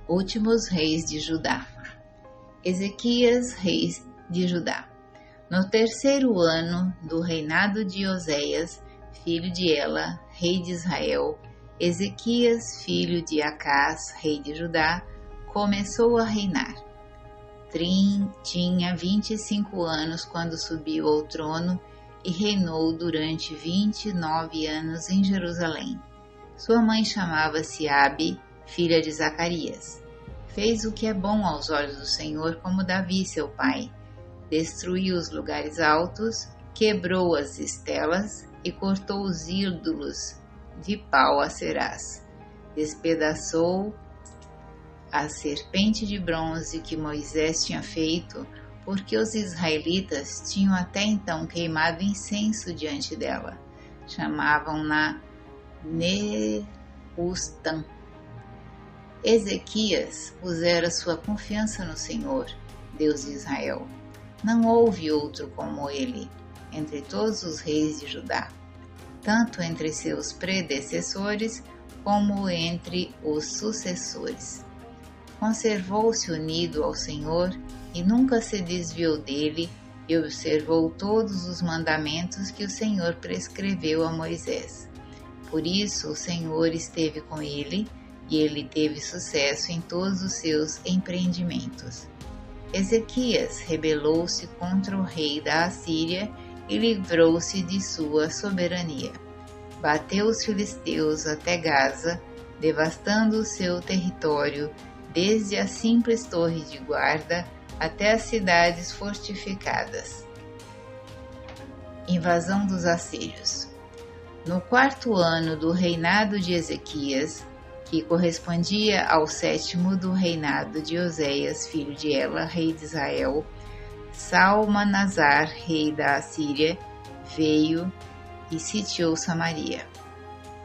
Últimos reis de Judá. Ezequias, rei de Judá. No terceiro ano do reinado de Oséias, filho de Ela, rei de Israel, Ezequias, filho de Acás, rei de Judá, começou a reinar. Tinha 25 anos quando subiu ao trono e reinou durante 29 anos em Jerusalém. Sua mãe chamava-se Abi, filha de Zacarias. Fez o que é bom aos olhos do Senhor, como Davi, seu pai. Destruiu os lugares altos, quebrou as estelas e cortou os ídolos de pau a Serás. Despedaçou a serpente de bronze que Moisés tinha feito, porque os israelitas tinham até então queimado incenso diante dela. Chamavam-na Nehustã. Ezequias pusera sua confiança no Senhor, Deus de Israel. Não houve outro como ele entre todos os reis de Judá, tanto entre seus predecessores como entre os sucessores. Conservou-se unido ao Senhor e nunca se desviou dele e observou todos os mandamentos que o Senhor prescreveu a Moisés. Por isso o Senhor esteve com ele e ele teve sucesso em todos os seus empreendimentos. Ezequias rebelou-se contra o rei da Assíria e livrou-se de sua soberania. Bateu os filisteus até Gaza, devastando o seu território, desde a simples torre de guarda até as cidades fortificadas. Invasão dos assírios. No quarto ano do reinado de Ezequias, que correspondia ao sétimo do reinado de Oséias, filho de Ela, rei de Israel, Salmanasar, rei da Assíria, veio e sitiou Samaria.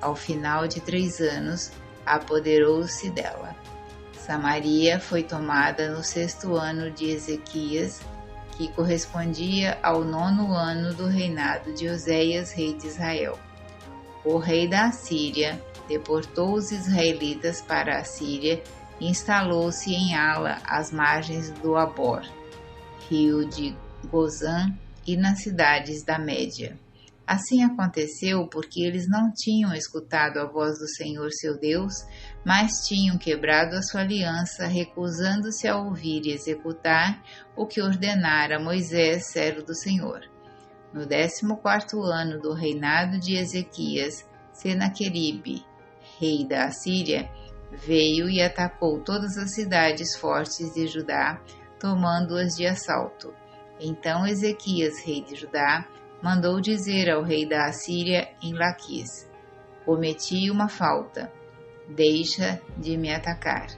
Ao final de 3 anos, apoderou-se dela. Samaria foi tomada no 6º ano de Ezequias, que correspondia ao 9º ano do reinado de Oséias, rei de Israel. O rei da Assíria deportou os israelitas para a Síria e instalou-se em Ala, às margens do Abor, rio de Gozã, e nas cidades da Média. Assim aconteceu porque eles não tinham escutado a voz do Senhor seu Deus, mas tinham quebrado a sua aliança, recusando-se a ouvir e executar o que ordenara Moisés, servo do Senhor. No 14º ano do reinado de Ezequias, Senaqueribe, rei da Assíria, veio e atacou todas as cidades fortes de Judá, tomando-as de assalto. Então Ezequias, rei de Judá, mandou dizer ao rei da Assíria em Laquis: cometi uma falta, deixa de me atacar.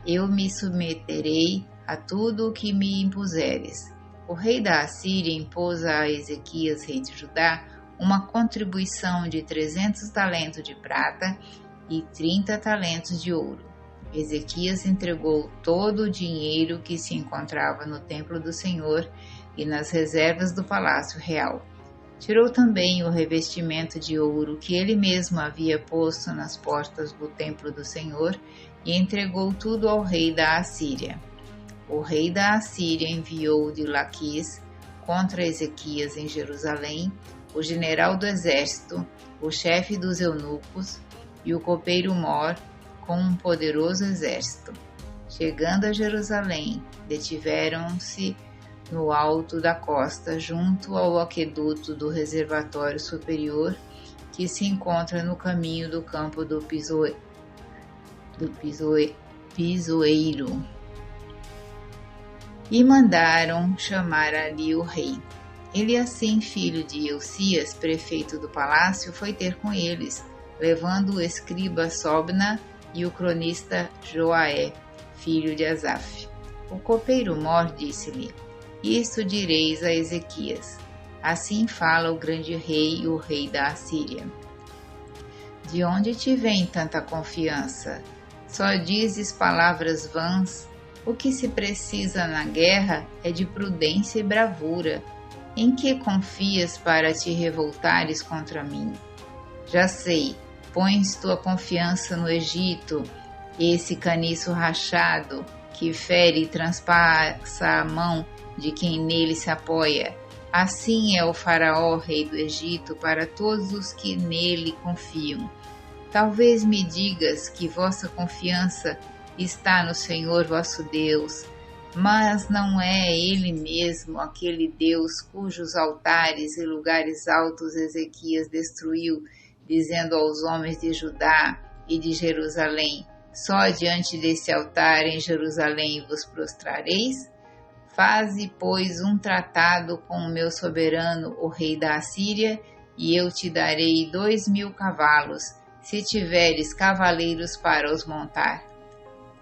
Eu me submeterei a tudo o que me impuseres. O rei da Assíria impôs a Ezequias, rei de Judá, uma contribuição de 300 talentos de prata e 30 talentos de ouro. Ezequias entregou todo o dinheiro que se encontrava no templo do Senhor e nas reservas do palácio real. Tirou também o revestimento de ouro que ele mesmo havia posto nas portas do templo do Senhor e entregou tudo ao rei da Assíria. O rei da Assíria enviou de Laquis contra Ezequias em Jerusalém o general do exército, o chefe dos eunucos e o copeiro Mor com um poderoso exército. Chegando a Jerusalém, detiveram-se no alto da costa, junto ao aqueduto do reservatório superior, que se encontra no caminho do campo do pisoeiro. E mandaram chamar ali o rei. Eliacim, filho de Hilcias, prefeito do palácio, foi ter com eles, levando o escriba Sobna e o cronista Joaé, filho de Asaf. O copeiro Mor disse-lhe: isto direis a Ezequias: assim fala o grande rei, o rei da Assíria. De onde te vem tanta confiança? Só dizes palavras vãs. O que se precisa na guerra é de prudência e bravura. Em que confias para te revoltares contra mim? Já sei, pões tua confiança no Egito, esse caniço rachado que fere e transpassa a mão de quem nele se apoia. Assim é o faraó, rei do Egito, para todos os que nele confiam. Talvez me digas que vossa confiança está no Senhor vosso Deus, mas não é Ele mesmo aquele Deus cujos altares e lugares altos Ezequias destruiu, dizendo aos homens de Judá e de Jerusalém: só diante desse altar em Jerusalém vos prostrareis? Faze, pois, um tratado com o meu soberano, o rei da Assíria, e eu te darei 2.000 cavalos, se tiveres cavaleiros para os montar.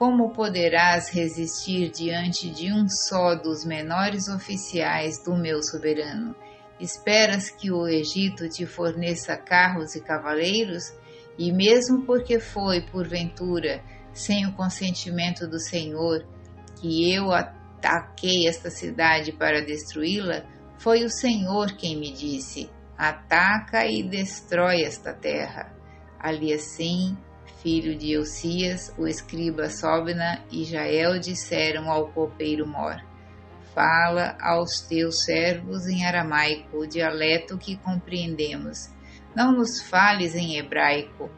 Como poderás resistir diante de um só dos menores oficiais do meu soberano? Esperas que o Egito te forneça carros e cavaleiros? E mesmo porque foi, porventura, sem o consentimento do Senhor, que eu ataquei esta cidade para destruí-la, foi o Senhor quem me disse: ataca e destrói esta terra. Ali assim, filho de Elcias, o escriba Sobna e Jael disseram ao copeiro Mor: fala aos teus servos em aramaico, o dialeto que compreendemos. Não nos fales em hebraico,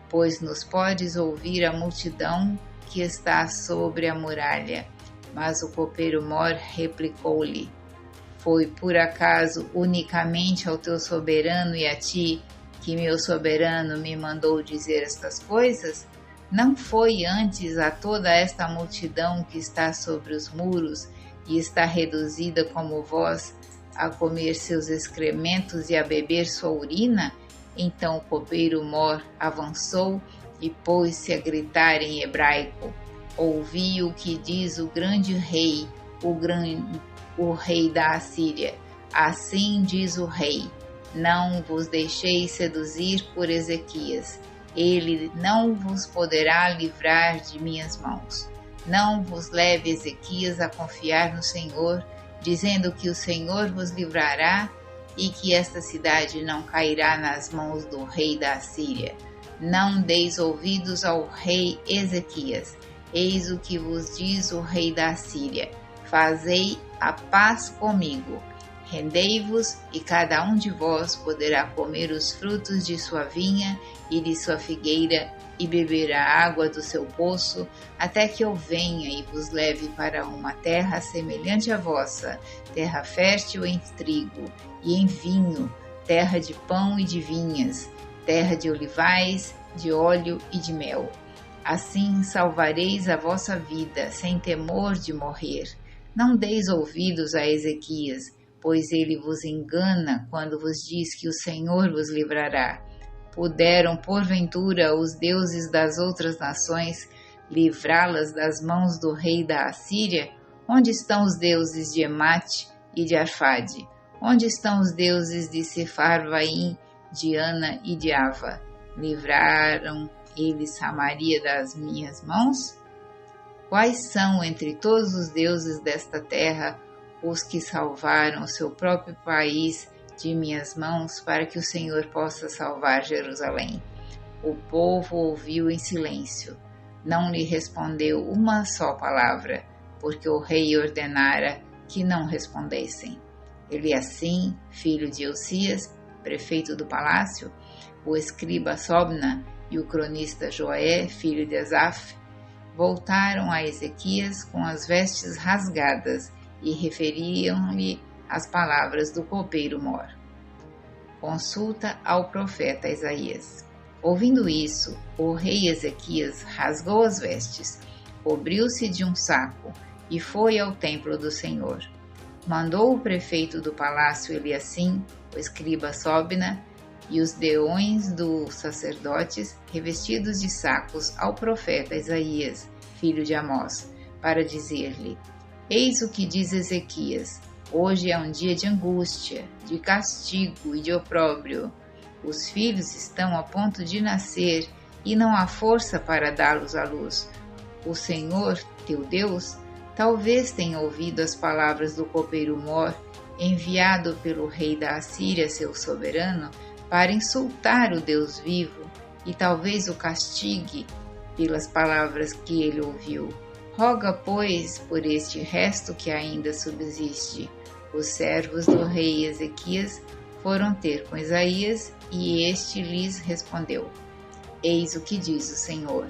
pois nos podes ouvir a multidão que está sobre a muralha. Mas o copeiro Mor replicou-lhe: foi por acaso unicamente ao teu soberano e a ti que meu soberano me mandou dizer estas coisas? Não foi antes a toda esta multidão que está sobre os muros e está reduzida como vós a comer seus excrementos e a beber sua urina? Então o copeiro Mor avançou e pôs-se a gritar em hebraico: ouvi o que diz o grande rei, o rei da Assíria. Assim diz o rei: não vos deixeis seduzir por Ezequias. Ele não vos poderá livrar de minhas mãos. Não vos leve Ezequias a confiar no Senhor, dizendo que o Senhor vos livrará e que esta cidade não cairá nas mãos do rei da Assíria. Não deis ouvidos ao rei Ezequias. Eis o que vos diz o rei da Assíria: fazei a paz comigo. Rendei-vos, e cada um de vós poderá comer os frutos de sua vinha e de sua figueira, e beber a água do seu poço, até que eu venha e vos leve para uma terra semelhante à vossa, terra fértil em trigo e em vinho, terra de pão e de vinhas, terra de olivais, de óleo e de mel. Assim salvareis a vossa vida, sem temor de morrer. Não deis ouvidos a Ezequias, pois ele vos engana quando vos diz que o Senhor vos livrará. Puderam, porventura, os deuses das outras nações livrá-las das mãos do rei da Assíria? Onde estão os deuses de Emate e de Arfade? Onde estão os deuses de Sepharvaim, de Ana e de Ava? Livraram eles Samaria das minhas mãos? Quais são entre todos os deuses desta terra os que salvaram o seu próprio país de minhas mãos, para que o Senhor possa salvar Jerusalém? O povo ouviu em silêncio, não lhe respondeu uma só palavra, porque o rei ordenara que não respondessem. Eliacim, filho de Elcias, prefeito do palácio, o escriba Sobna e o cronista Joé, filho de Asaf, voltaram a Ezequias com as vestes rasgadas e referiam-lhe as palavras do copeiro Mor. Consulta ao profeta Isaías. Ouvindo isso, o rei Ezequias rasgou as vestes, cobriu-se de um saco e foi ao templo do Senhor. Mandou o prefeito do palácio Eliacim, o escriba Sobna, e os deões dos sacerdotes, revestidos de sacos, ao profeta Isaías, filho de Amós, para dizer-lhe: eis o que diz Ezequias: hoje é um dia de angústia, de castigo e de opróbrio. Os filhos estão a ponto de nascer e não há força para dá-los à luz. O Senhor, teu Deus, talvez tenha ouvido as palavras do copeiro Mor, enviado pelo rei da Assíria, seu soberano, para insultar o Deus vivo, e talvez o castigue pelas palavras que ele ouviu. Roga, pois, por este resto que ainda subsiste. Os servos do rei Ezequias foram ter com Isaías, e este lhes respondeu: Eis o que diz o Senhor.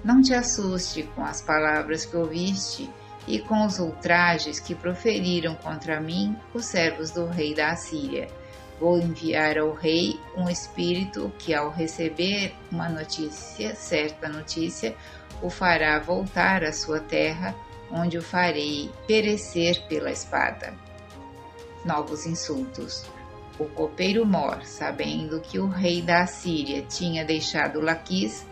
Não te assuste com as palavras que ouviste e com os ultrajes que proferiram contra mim os servos do rei da Assíria. Vou enviar ao rei um espírito que, ao receber uma notícia, certa notícia, o fará voltar à sua terra, onde o farei perecer pela espada. Novos insultos. O copeiro Mor, sabendo que o rei da Assíria tinha deixado Laquis,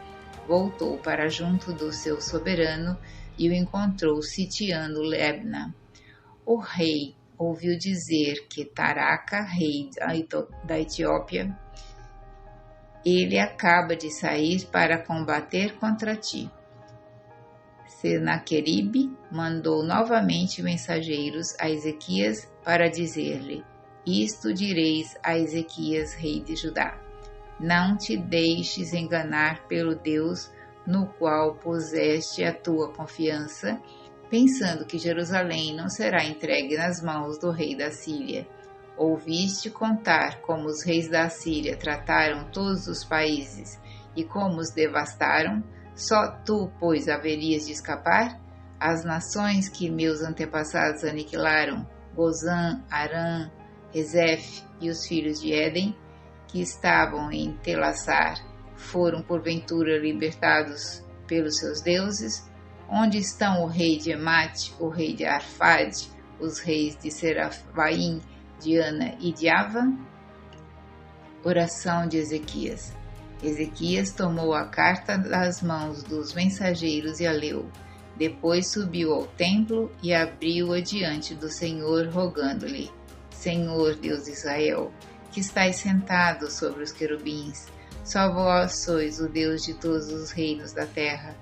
voltou para junto do seu soberano e o encontrou sitiando Lebna. O rei ouviu dizer que Taraca, rei da Etiópia, ele acaba de sair para combater contra ti. Senaqueribe mandou novamente mensageiros a Ezequias para dizer-lhe: Isto direis a Ezequias, rei de Judá: Não te deixes enganar pelo Deus no qual puseste a tua confiança, pensando que Jerusalém não será entregue nas mãos do rei da Síria. Ouviste contar como os reis da Síria trataram todos os países e como os devastaram? Só tu, pois, haverias de escapar? As nações que meus antepassados aniquilaram, Gozã, Arã, Rezef e os filhos de Éden, que estavam em Telassar, foram porventura libertados pelos seus deuses? Onde estão o rei de Emate, o rei de Arfad, os reis de Serafaim, de Ana e de Ava? Oração de Ezequias. Ezequias tomou a carta das mãos dos mensageiros e a leu. Depois subiu ao templo e abriu-a diante do Senhor, rogando-lhe: Senhor, Deus de Israel, que estais sentado sobre os querubins, só vós sois o Deus de todos os reinos da terra.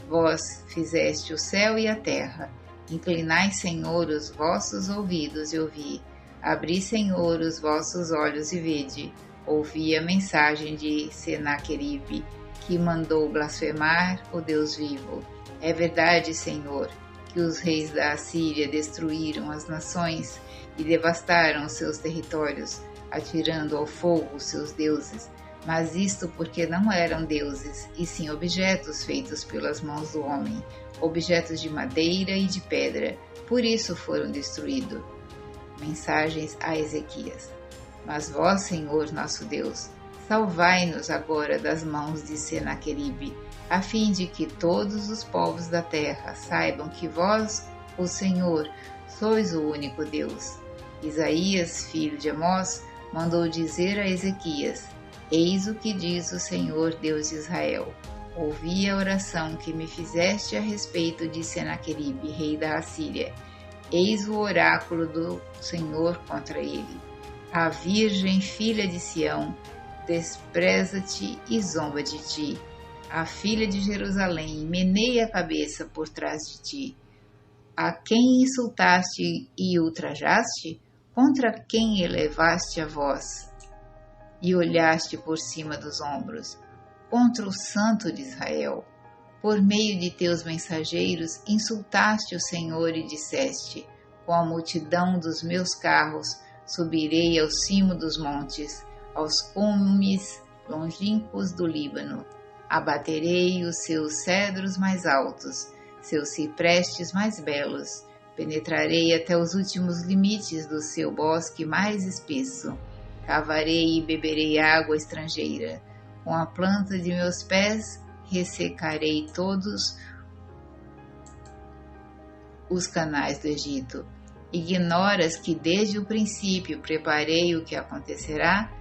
Vós fizeste o céu e a terra. Inclinai, Senhor, os vossos ouvidos e ouvi. Abri, Senhor, os vossos olhos e vede. Ouvi a mensagem de Senaqueribe, que mandou blasfemar o Deus vivo. É verdade, Senhor, que os reis da Assíria destruíram as nações e devastaram os seus territórios, atirando ao fogo os seus deuses. Mas isto porque não eram deuses, e sim objetos feitos pelas mãos do homem, objetos de madeira e de pedra. Por isso foram destruídos. Mensagens a Ezequias. Mas vós, Senhor nosso Deus, salvai-nos agora das mãos de Senaqueribe, a fim de que todos os povos da terra saibam que vós, o Senhor, sois o único Deus. Isaías, filho de Amós, mandou dizer a Ezequias: Eis o que diz o Senhor Deus de Israel: Ouvi a oração que me fizeste a respeito de Senaqueribe, rei da Assíria. Eis o oráculo do Senhor contra ele. A virgem filha de Sião despreza-te e zomba de ti. A filha de Jerusalém meneia a cabeça por trás de ti. A quem insultaste e ultrajaste? Contra quem elevaste a voz e olhaste por cima dos ombros? Contra o Santo de Israel. Por meio de teus mensageiros insultaste o Senhor e disseste: Com a multidão dos meus carros subirei ao cimo dos montes, aos cumes longínquos do Líbano. Abaterei os seus cedros mais altos, seus ciprestes mais belos. Penetrarei até os últimos limites do seu bosque mais espesso. Cavarei e beberei água estrangeira. Com a planta de meus pés ressecarei todos os canais do Egito. Ignoras que desde o princípio preparei o que acontecerá?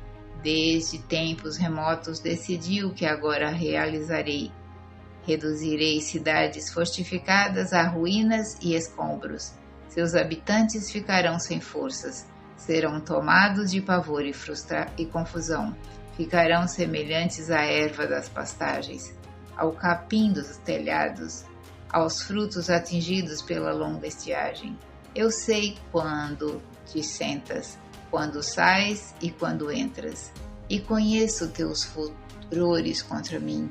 Desde tempos remotos decidi o que agora realizarei. Reduzirei cidades fortificadas a ruínas e escombros. Seus habitantes ficarão sem forças. Serão tomados de pavor e confusão. Ficarão semelhantes à erva das pastagens, ao capim dos telhados, aos frutos atingidos pela longa estiagem. Eu sei quando te sentas, quando sais e quando entras, e conheço teus furores contra mim.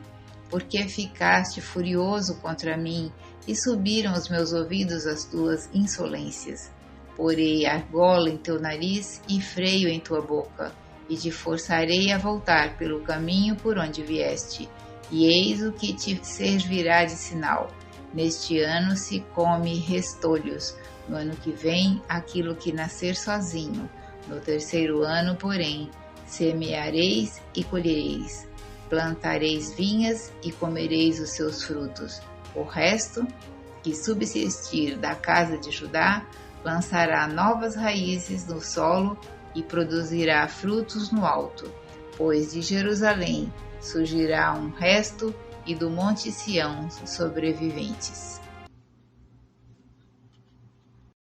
porque ficaste furioso contra mim e subiram aos meus ouvidos as tuas insolências. Porei argola em teu nariz e freio em tua boca, e te forçarei a voltar pelo caminho por onde vieste. E eis o que te servirá de sinal. Neste ano se come restolhos, no ano que vem aquilo que nascer sozinho. No terceiro ano, porém, semeareis e colhereis, plantareis vinhas e comereis os seus frutos. O resto, que subsistir da casa de Judá, lançará novas raízes no solo e produzirá frutos no alto, pois de Jerusalém surgirá um resto e do monte Sião sobreviventes.